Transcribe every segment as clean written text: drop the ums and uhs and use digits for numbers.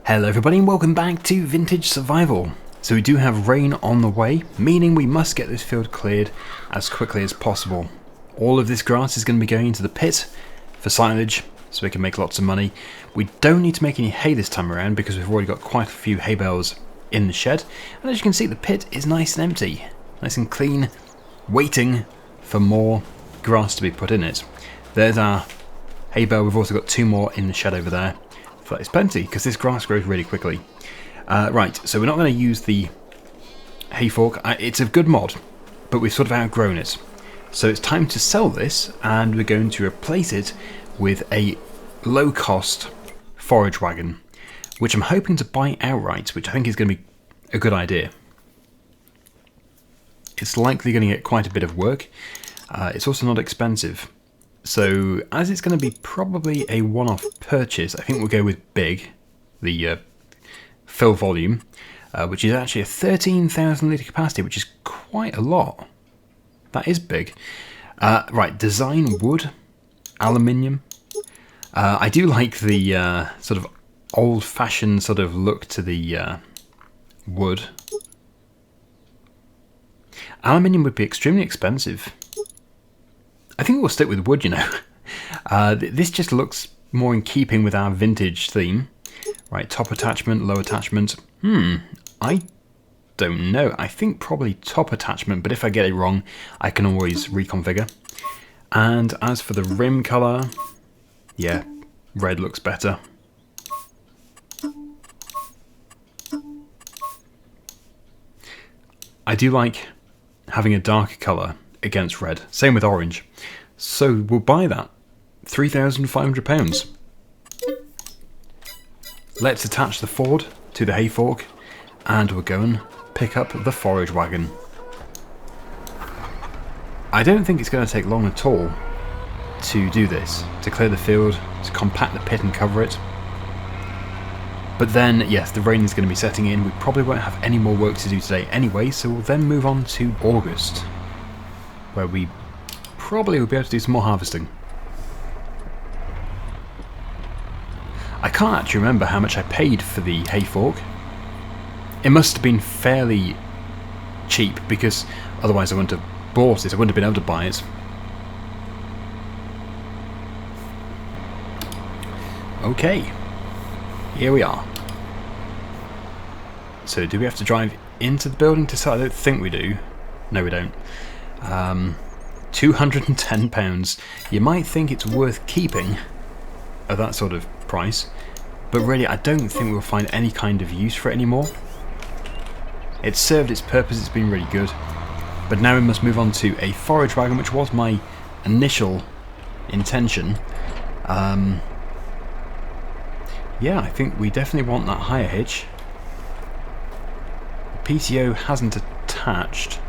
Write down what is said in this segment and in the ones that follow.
Hello everybody and welcome back to Vintage Survival. So we do have rain on the way, meaning we must get this field cleared as quickly as possible. All of this grass is going to be going into the pit for silage, so we can make lots of money. We don't need to make any hay this time around because we've already got quite a few hay bales in the shed. And as you can see, the pit is nice and empty, nice and clean, waiting for more grass to be put in it. There's our hay bale. We've also got two more in the shed over there. That is plenty, because this grass grows really quickly. Right, so we're not going to use the hay fork. It's a good mod, but we've sort of outgrown it. So it's time to sell this, and we're going to replace it with a low-cost forage wagon, which I'm hoping to buy outright, which I think is going to be a good idea. It's likely going to get quite a bit of work. It's also not expensive. So, as it's going to be probably a one-off purchase, I think we'll go with big, the fill volume, which is actually a 13,000 litre capacity, which is quite a lot. That is big. Right, design wood, aluminium. I do like the sort of old-fashioned sort of look to the wood. Aluminium would be extremely expensive. I think we'll stick with wood, you know. This just looks more in keeping with our vintage theme. Right, top attachment, low attachment. I don't know. I think probably top attachment, but if I get it wrong, I can always reconfigure. And as for the rim colour, yeah, red looks better. I do like having a darker colour against red. Same with orange. So we'll buy that. £3,500. Let's attach the Ford to the hay fork and we'll go and pick up the forage wagon. I don't think it's going to take long at all to do this, to clear the field, to compact the pit and cover it. But then, yes, the rain is going to be setting in. We probably won't have any more work to do today anyway, so we'll then move on to August, where we probably will be able to do some more harvesting. I can't actually remember how much I paid for the hay fork. It must have been fairly cheap, because otherwise I wouldn't have bought it, I wouldn't have been able to buy it. Okay, here we are. So do we have to drive into the building to start? I don't think we do. No, we don't. £210. You might think it's worth keeping at that sort of price, but really I don't think we'll find any kind of use for it anymore. It's served its purpose, it's been really good. But now we must move on to a forage wagon, which was my initial intention. Yeah, I think we definitely want that higher hitch. The PTO hasn't attached.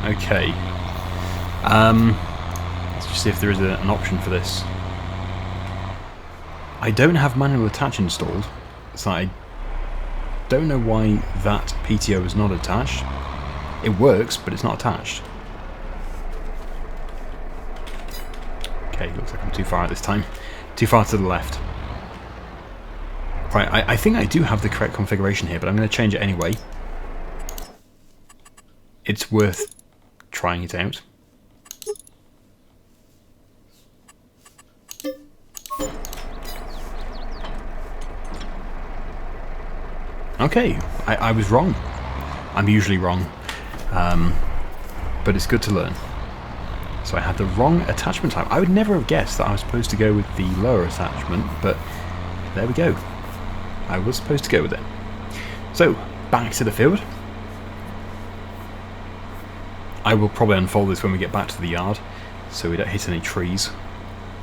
Okay. Let's just see if there is an option for this. I don't have manual attach installed, so I don't know why that PTO is not attached. It works, but it's not attached. Okay, looks like I'm too far at this time. Too far to the left. Right, I think I do have the correct configuration here, but I'm going to change it anyway. It's worth trying it out. Okay, I was wrong. I'm usually wrong, but it's good to learn. So I had the wrong attachment type. I would never have guessed that I was supposed to go with the lower attachment, but there we go. I was supposed to go with it. So, back to the field. I will probably unfold this when we get back to the yard, so we don't hit any trees.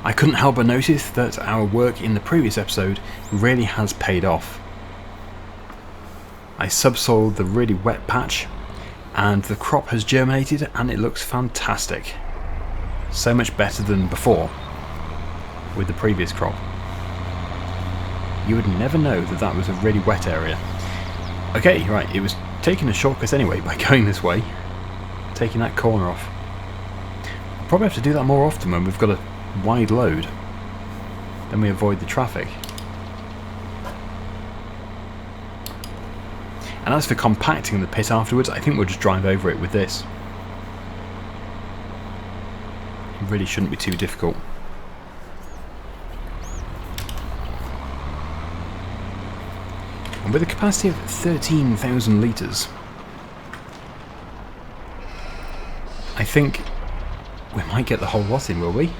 I couldn't help but notice that our work in the previous episode really has paid off. I subsoiled the really wet patch, and the crop has germinated, and it looks fantastic. So much better than before with the previous crop. You would never know that that was a really wet area. Okay, right, it was taking a shortcut anyway by going this way, taking that corner off. Probably have to do that more often when we've got a wide load. Then we avoid the traffic. And as for compacting the pit afterwards, I think we'll just drive over it with this. It really shouldn't be too difficult. And with a capacity of 13,000 litres, I think we might get the whole lot in, will we?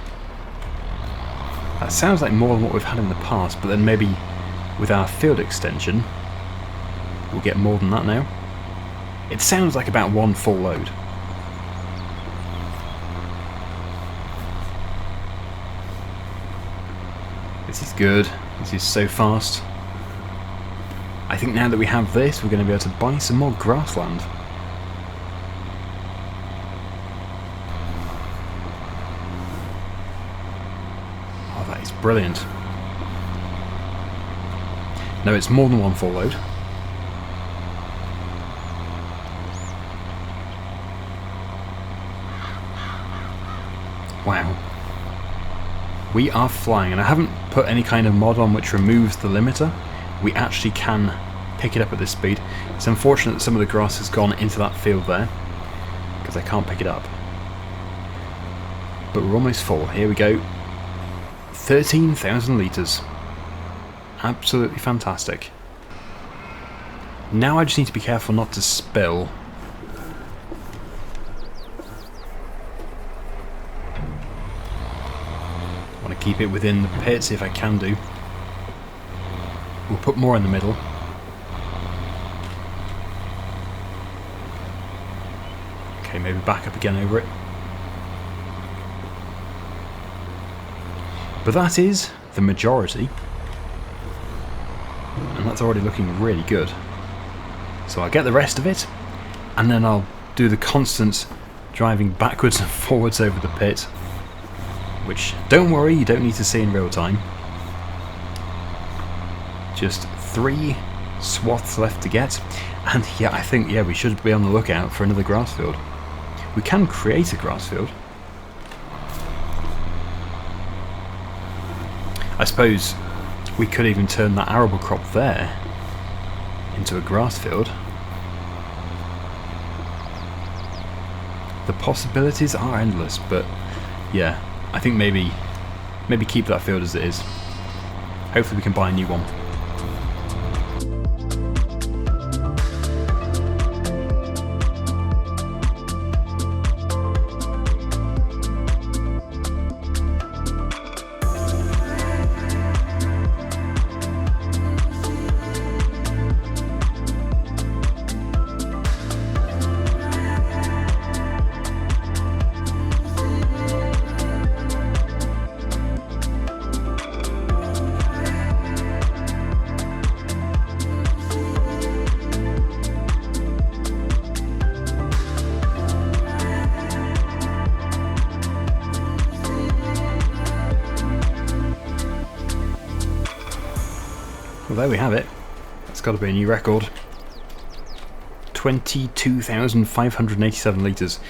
That sounds like more than what we've had in the past, but then maybe with our field extension, we'll get more than that now. It sounds like about one full load. This is good. This is so fast. I think now that we have this, we're going to be able to buy some more grassland. Oh, that is brilliant. No, it's more than one full load. Wow. We are flying, and I haven't put any kind of mod on which removes the limiter. We actually can pick it up at this speed. It's unfortunate that some of the grass has gone into that field there, because I can't pick it up. But we're almost full. Here we go. 13,000 litres. Absolutely fantastic. Now I just need to be careful not to spill. I want to keep it within the pits if I can do. We'll put more in the middle. Okay, maybe back up again over it. But that is the majority. And that's already looking really good. So I'll get the rest of it, and then I'll do the constant driving backwards and forwards over the pit. Which, don't worry, you don't need to see in real time. Just 3 swaths left to get, and yeah, I think we should be on the lookout for another grass field. We can create a grass field. I suppose we could even turn that arable crop there into a grass field. The possibilities are endless, but yeah, I think maybe keep that field as it is. Hopefully we can buy a new one. Well, there we have it. That's got to be a new record. 22,587 litres.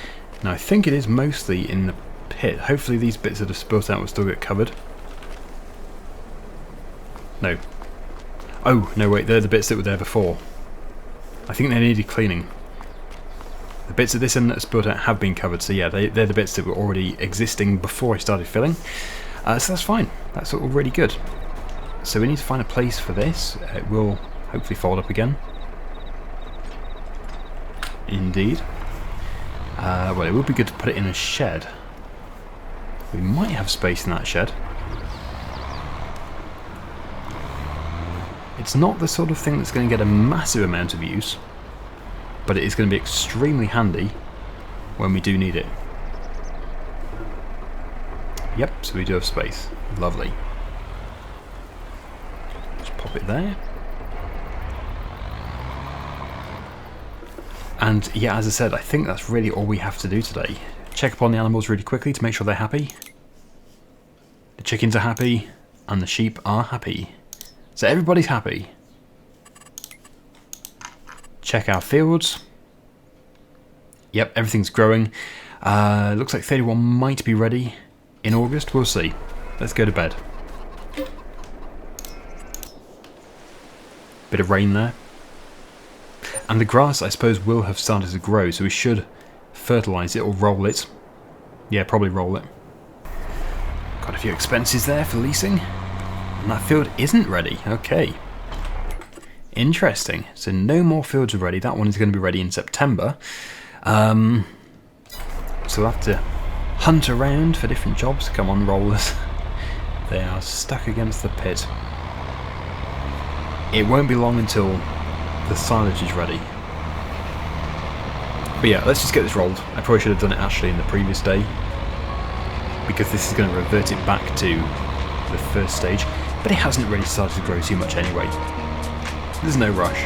Now I think it is mostly in the pit. Hopefully these bits that have spilt out will still get covered. No. Oh, no wait, they're the bits that were there before. I think they needed cleaning. The bits at this end that are spilt out have been covered, so yeah, they're the bits that were already existing before I started filling. So that's fine. That's all really good. So we need to find a place for this. It will hopefully fold up again. Indeed. Well, it would be good to put it in a shed. We might have space in that shed. It's not the sort of thing that's going to get a massive amount of use, but it is going to be extremely handy when we do need it. Yep, so we do have space. Lovely. Pop it there. And yeah, as I said, I think that's really all we have to do today. Check upon the animals really quickly to make sure they're happy. The chickens are happy, and the sheep are happy. So everybody's happy. Check our fields. Yep, everything's growing. Looks like 31 might be ready in August. We'll see. Let's go to bed. Bit of rain there. And the grass, I suppose, will have started to grow, so we should fertilise it or roll it. Yeah, probably roll it. Got a few expenses there for leasing. And that field isn't ready. Okay. Interesting. So no more fields are ready. That one is going to be ready in September. So we'll have to hunt around for different jobs. Come on, rollers. They are stuck against the pit. It won't be long until the silage is ready. But yeah, let's just get this rolled. I probably should have done it actually in the previous day, because this is going to revert it back to the first stage. But it hasn't really started to grow too much anyway. There's no rush.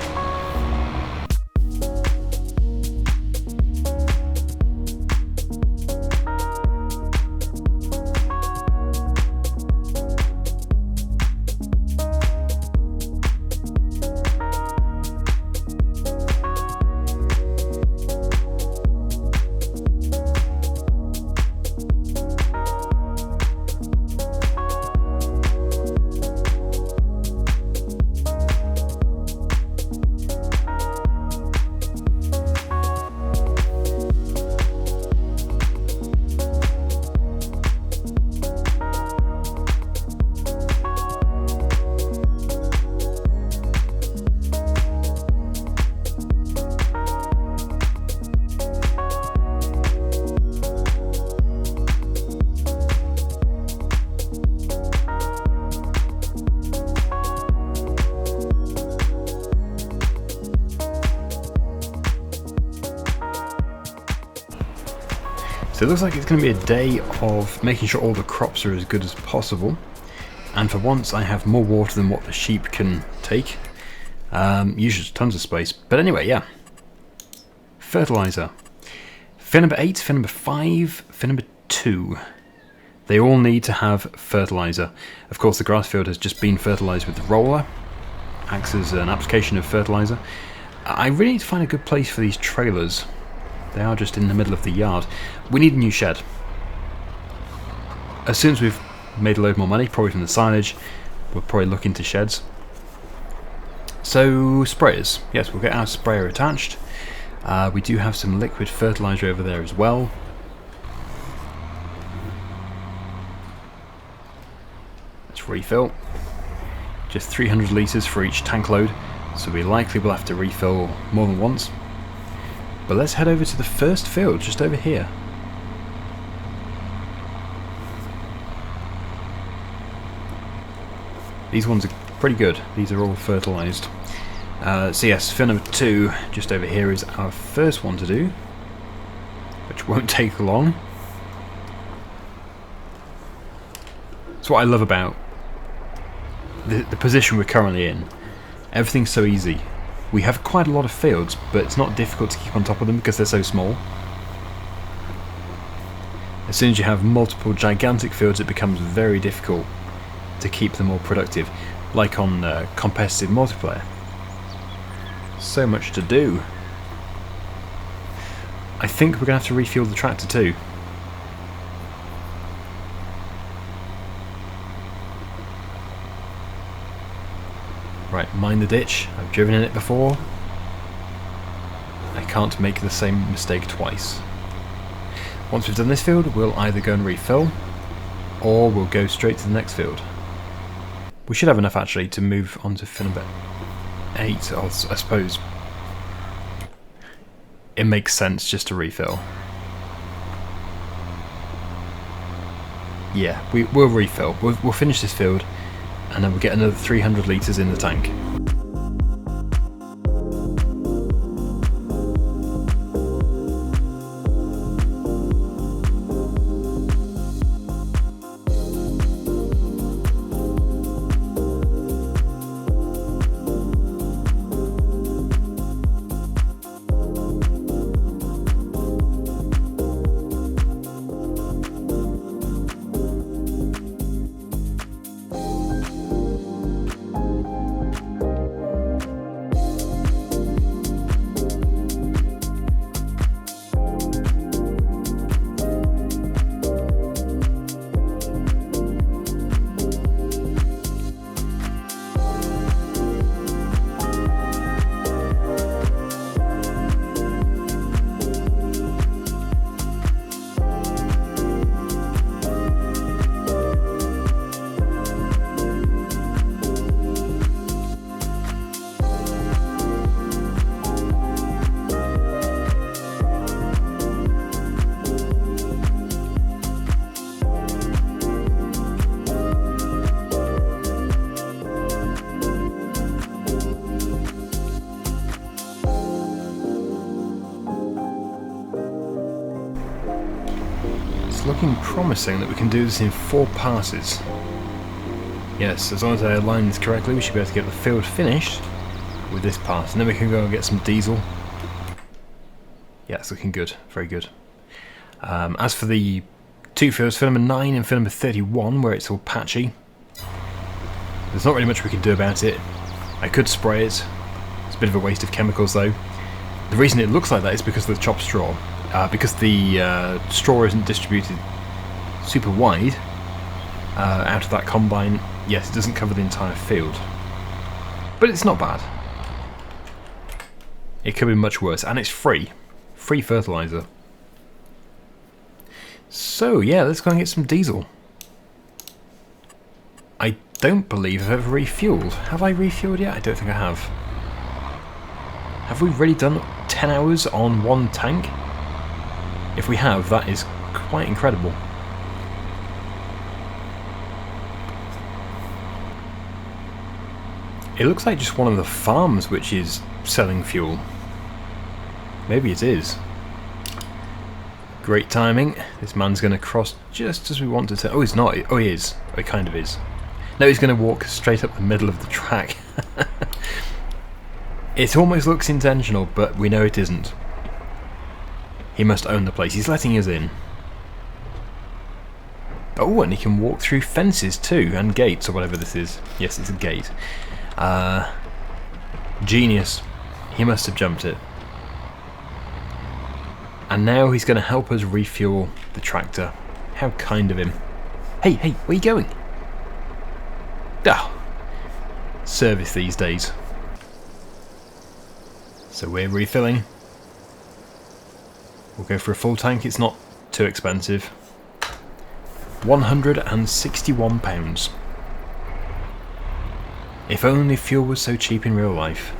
So it looks like it's going to be a day of making sure all the crops are as good as possible. And for once I have more water than what the sheep can take. Usually tons of space. But anyway, yeah. Fertilizer. Fin number 8, fin number 5, fin number 2. They all need to have fertilizer. Of course the grass field has just been fertilized with the roller. Acts as an application of fertilizer. I really need to find a good place for these trailers. They are just in the middle of the yard. We need a new shed. As soon as we've made a load more money, probably from the silage, we'll probably look into sheds. So, sprayers. Yes, we'll get our sprayer attached. We do have some liquid fertilizer over there as well. Let's refill. Just 300 litres for each tank load, so we likely will have to refill more than once. But let's head over to the first field, just over here. These ones are pretty good. These are all fertilised. So yes, field number 2, just over here, is our first one to do, which won't take long. That's what I love about the position we're currently in. Everything's so easy. We have quite a lot of fields, but it's not difficult to keep on top of them because they're so small. As soon as you have multiple gigantic fields, it becomes very difficult to keep them all productive, like on competitive multiplayer. So much to do. I think we're going to have to refuel the tractor too. Right, mind the ditch. I've driven in it before. I can't make the same mistake twice. Once we've done this field, we'll either go and refill, or we'll go straight to the next field. We should have enough actually to move on to field number 8, I suppose. It makes sense just to refill. Yeah, we'll refill. We'll finish this field, and then we'll get another 300 litres in the tank. looking promising that we can do this in 4 passes. Yes, as long as I align this correctly, we should be able to get the field finished with this pass, and then we can go and get some diesel. Yeah, it's looking good, very good. As for the 2 fields, field number 9 and field number 31, where it's all patchy, there's not really much we can do about it. I could spray it. It's a bit of a waste of chemicals though. The reason it looks like that is because of the chopped straw. Because the straw isn't distributed super wide out of that combine, yes, it doesn't cover the entire field. But it's not bad. It could be much worse, and it's free. Free fertilizer. So yeah, let's go and get some diesel. I don't believe I've ever refueled. Have I refueled yet? I don't think I have. Have we really done 10 hours on 1 tank? If we have, that is quite incredible. It looks like just one of the farms which is selling fuel. Maybe it is. Great timing. This man's going to cross just as we wanted to. Oh, he's not. Oh, he is. Oh, he kind of is. No, he's going to walk straight up the middle of the track. It almost looks intentional, but we know it isn't. He must own the place. He's letting us in. Oh, and he can walk through fences too, and gates, or whatever this is. Yes, it's a gate. Genius. He must have jumped it. And now he's going to help us refuel the tractor. How kind of him. Hey, hey, where are you going? Ah, service these days. So we're refilling. We'll go for a full tank, it's not too expensive. £161. If only fuel was so cheap in real life.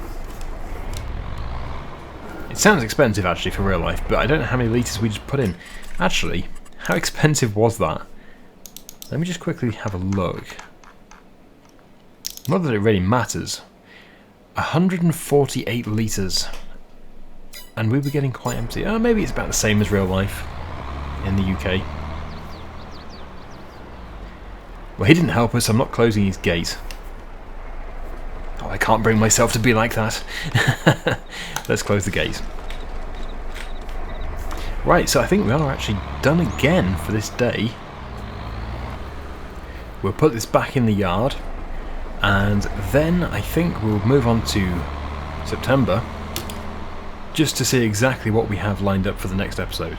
It sounds expensive actually for real life, but I don't know how many litres we just put in. Actually, how expensive was that? Let me just quickly have a look. Not that it really matters. 148 litres. And we were getting quite empty. Oh, maybe it's about the same as real life in the UK. Well, he didn't help us. I'm not closing his gate. Oh, I can't bring myself to be like that. Let's close the gate. Right, so I think we are actually done again for this day. We'll put this back in the yard, and then I think we'll move on to September, just to see exactly what we have lined up for the next episode.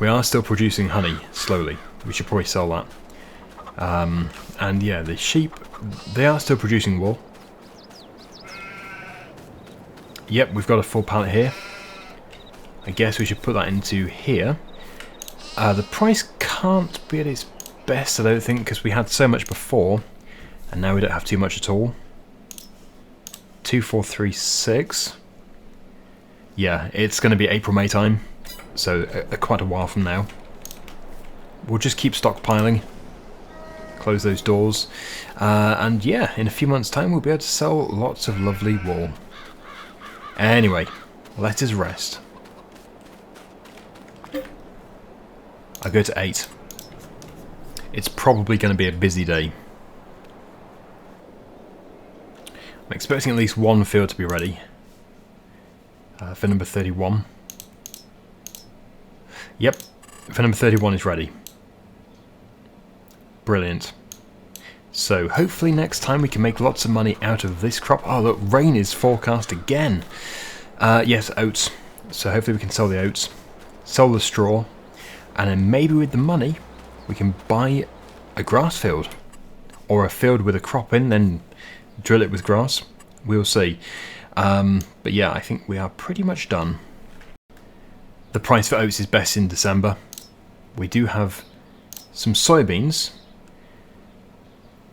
We are still producing honey, slowly. We should probably sell that. And yeah, the sheep, they are still producing wool. Yep, we've got a full pallet here. I guess we should put that into here. The price can't be at its best, I don't think, because we had so much before, and now we don't have too much at all. 2436. Yeah, it's going to be April-May time, so quite a while from now. We'll just keep stockpiling, close those doors, and yeah, in a few months' time we'll be able to sell lots of lovely wool. Anyway, let us rest. I go to 8. It's probably going to be a busy day. I'm expecting at least one field to be ready. For number 31. Yep, for number 31 is ready. Brilliant. So hopefully next time we can make lots of money out of this crop. Oh look, rain is forecast again. Yes, oats. So hopefully we can sell the oats, sell the straw, and then maybe with the money we can buy a grass field. Or a field with a crop in, then drill it with grass. We'll see. But yeah, I think we are pretty much done. The price for oats is best in December. We do have some soybeans.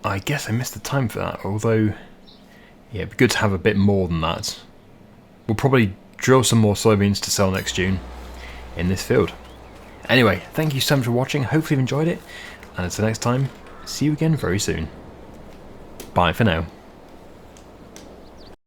I guess I missed the time for that, although yeah, it'd be good to have a bit more than that. We'll probably drill some more soybeans to sell next June in this field. Anyway, thank you so much for watching. Hopefully you've enjoyed it, and until next time, see you again very soon. Bye for now.